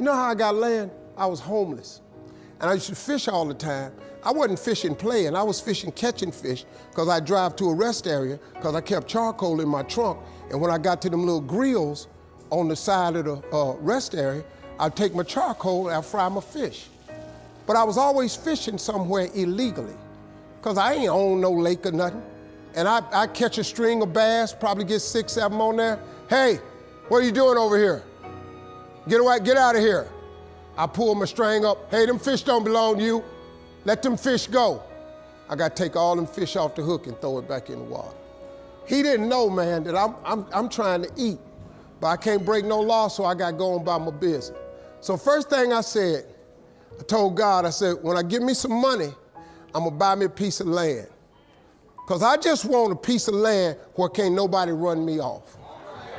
You know how I got land? I was homeless. And I used to fish all the time. I wasn't fishing playing, I was fishing catching fish because I drive to a rest area because I kept charcoal in my trunk. And when I got to them little grills on the side of the rest area, I'd take my charcoal and I'd fry my fish. But I was always fishing somewhere illegally because I ain't own no lake or nothing. And I catch a string of bass, probably get 6, 7 on there. Hey, what are you doing over here? Get away, get out of here. I pull my string up. Hey, them fish don't belong to you. Let them fish go. I got to take all them fish off the hook and throw it back in the water. He didn't know, man, that I'm trying to eat, but I can't break no law, so I got going by my business. So first thing I said, I told God, I said, when I get me some money, I'm gonna buy me a piece of land. Because I just want a piece of land where can't nobody run me off.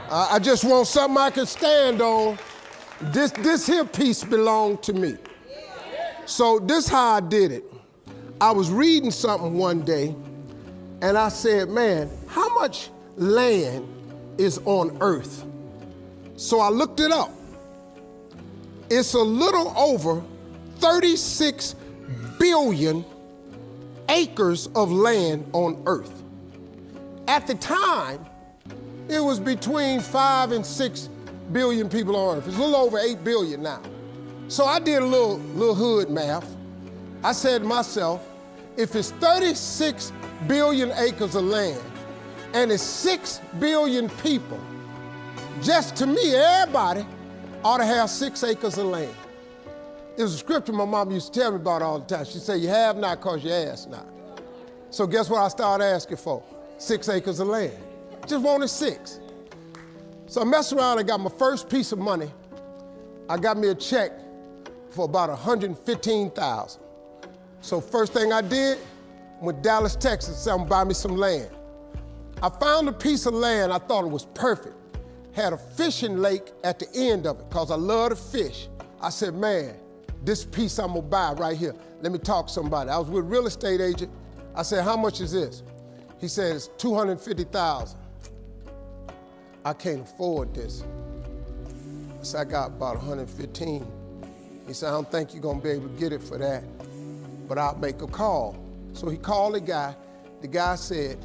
I just want something I can stand on. This here piece belonged to me. So this how I did it. I was reading something one day, and I said, man, how much land is on earth? So I looked it up. It's a little over 36 billion acres of land on earth. At the time, it was between 5 and 6 billion people on earth. It's a little over 8 billion now. So I did a little hood math. I said to myself, if it's 36 billion acres of land and it's 6 billion people, just to me, everybody ought to have 6 acres of land. It was a scripture my mom used to tell me about all the time. She said, you have not because you ask not. So guess what I started asking for? 6 acres of land. Just wanted 6. So I messed around and got my first piece of money. I got me a check for about $115,000. So first thing I did, went to Dallas, Texas, said, I'm gonna buy me some land. I found a piece of land, I thought it was perfect. Had a fishing lake at the end of it, because I love to fish. I said, man, this piece I'm gonna buy right here. Let me talk to somebody. I was with a real estate agent. I said, how much is this? He said, it's $250,000. I can't afford this. I said, I got about 115. He said, I don't think you're gonna be able to get it for that, but I'll make a call. So he called the guy. The guy said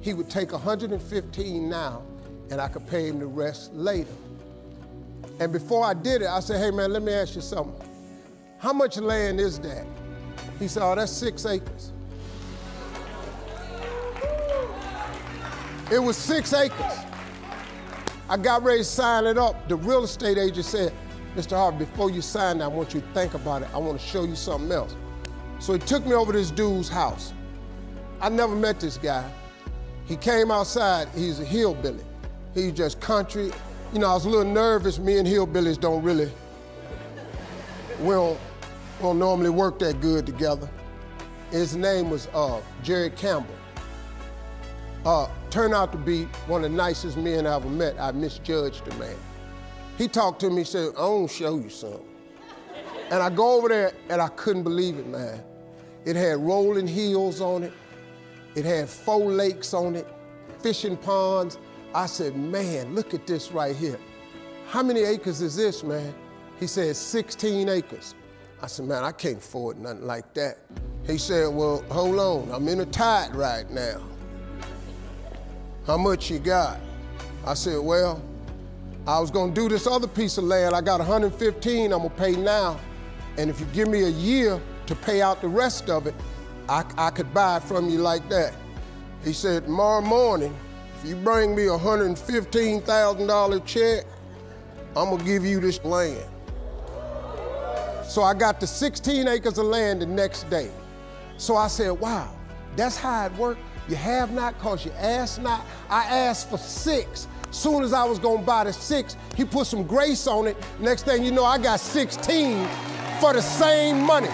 he would take 115 now and I could pay him the rest later. And before I did it, I said, hey man, let me ask you something. How much land is that? He said, oh, that's 6 acres. It was 6 acres. I got ready to sign it up. The real estate agent said, Mr. Harvey, before you sign that, I want you to think about it. I want to show you something else. So he took me over to this dude's house. I never met this guy. He came outside, he's a hillbilly. He's just country. You know, I was a little nervous. Me and hillbillies don't really, we don't normally work that good together. His name was Jerry Campbell. Turned out to be one of the nicest men I ever met. I misjudged the man. He talked to me, said, I want to show you something. And I go over there and I couldn't believe it, man. It had rolling hills on it. It had 4 lakes on it, fishing ponds. I said, man, look at this right here. How many acres is this, man? He said, 16 acres. I said, man, I can't afford nothing like that. He said, well, hold on, I'm in a tide right now. How much you got? I said, well, I was gonna do this other piece of land. I got 115 I'm gonna pay now. And if you give me a year to pay out the rest of it, I could buy it from you like that. He said, tomorrow morning, if you bring me a $115,000 check, I'm gonna give you this land. So I got the 16 acres of land the next day. So I said, wow, that's how it worked. You have not because you ask not. I asked for 6. Soon as I was gonna buy the 6, he put some grace on it. Next thing you know, I got 16 for the same money.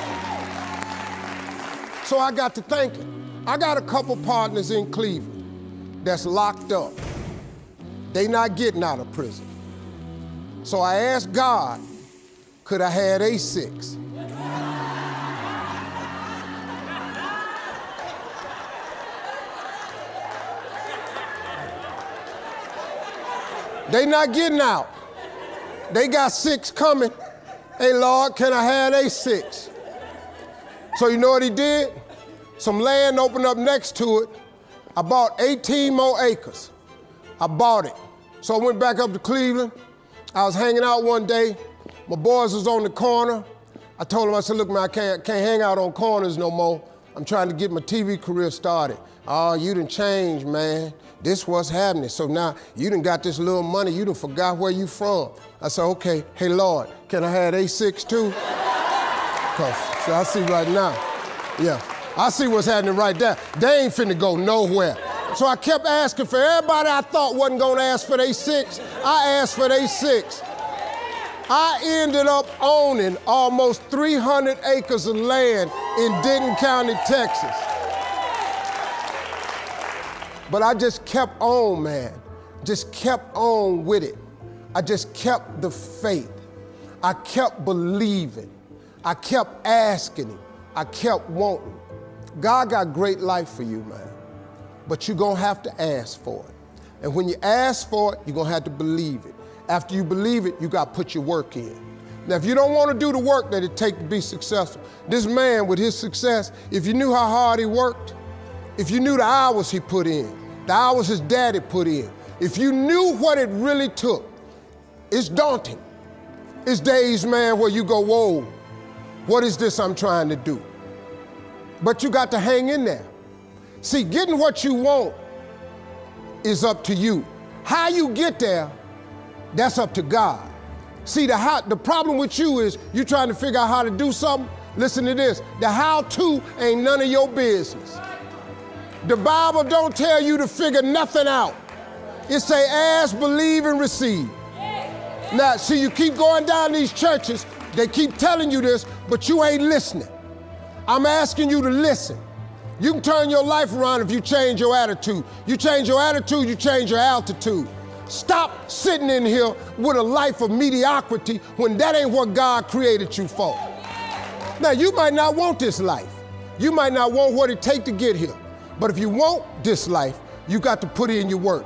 So I got to thinking, I got a couple partners in Cleveland that's locked up. They not getting out of prison. So I asked God, could I have a 6? They not getting out. They got 6 coming. Hey, Lord, can I have A6? So you know what he did? Some land opened up next to it. I bought 18 more acres. I bought it. So I went back up to Cleveland. I was hanging out one day. My boys was on the corner. I told them, I said, look, man, I can't hang out on corners no more. I'm trying to get my TV career started. Oh, you done changed, man. This what's happening. So now you done got this little money. You done forgot where you from. I said, okay, hey, Lord, can I have A6 too? Because so I see right now, yeah, I see what's happening right there. They ain't finna go nowhere. So I kept asking for everybody I thought wasn't gonna ask for their 6. I asked for their 6. I ended up owning almost 300 acres of land in Denton County, Texas. But I just kept on, man. Just kept on with it. I just kept the faith. I kept believing. I kept asking him. I kept wanting. God got great life for you, man. But you're gonna have to ask for it. And when you ask for it, you're gonna have to believe it. After you believe it, you gotta put your work in. Now, if you don't wanna do the work that it takes to be successful, this man with his success, if you knew how hard he worked, if you knew the hours he put in, the hours his daddy put in, if you knew what it really took, it's daunting. It's days, man, where you go, whoa, what is this I'm trying to do? But you got to hang in there. See, getting what you want is up to you. How you get there, that's up to God. See, the problem with you is you trying to figure out how to do something. Listen to this. The how-to ain't none of your business. The Bible don't tell you to figure nothing out. It say ask, believe, and receive. Now, see, you keep going down these churches, they keep telling you this, but you ain't listening. I'm asking you to listen. You can turn your life around if you change your attitude. You change your attitude, you change your altitude. Stop sitting in here with a life of mediocrity when that ain't what God created you for. Now, you might not want this life. You might not want what it takes to get here. But if you want this life, you got to put in your work.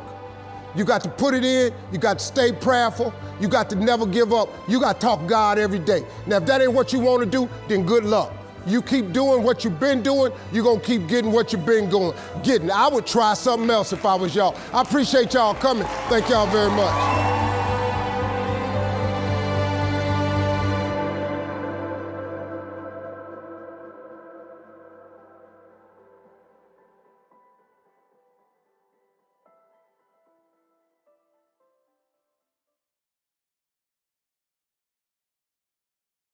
You got to put it in, you got to stay prayerful, you got to never give up, you got to talk God every day. Now, if that ain't what you want to do, then good luck. You keep doing what you've been doing, you're gonna keep getting what you've been getting. I would try something else if I was y'all. I appreciate y'all coming. Thank y'all very much.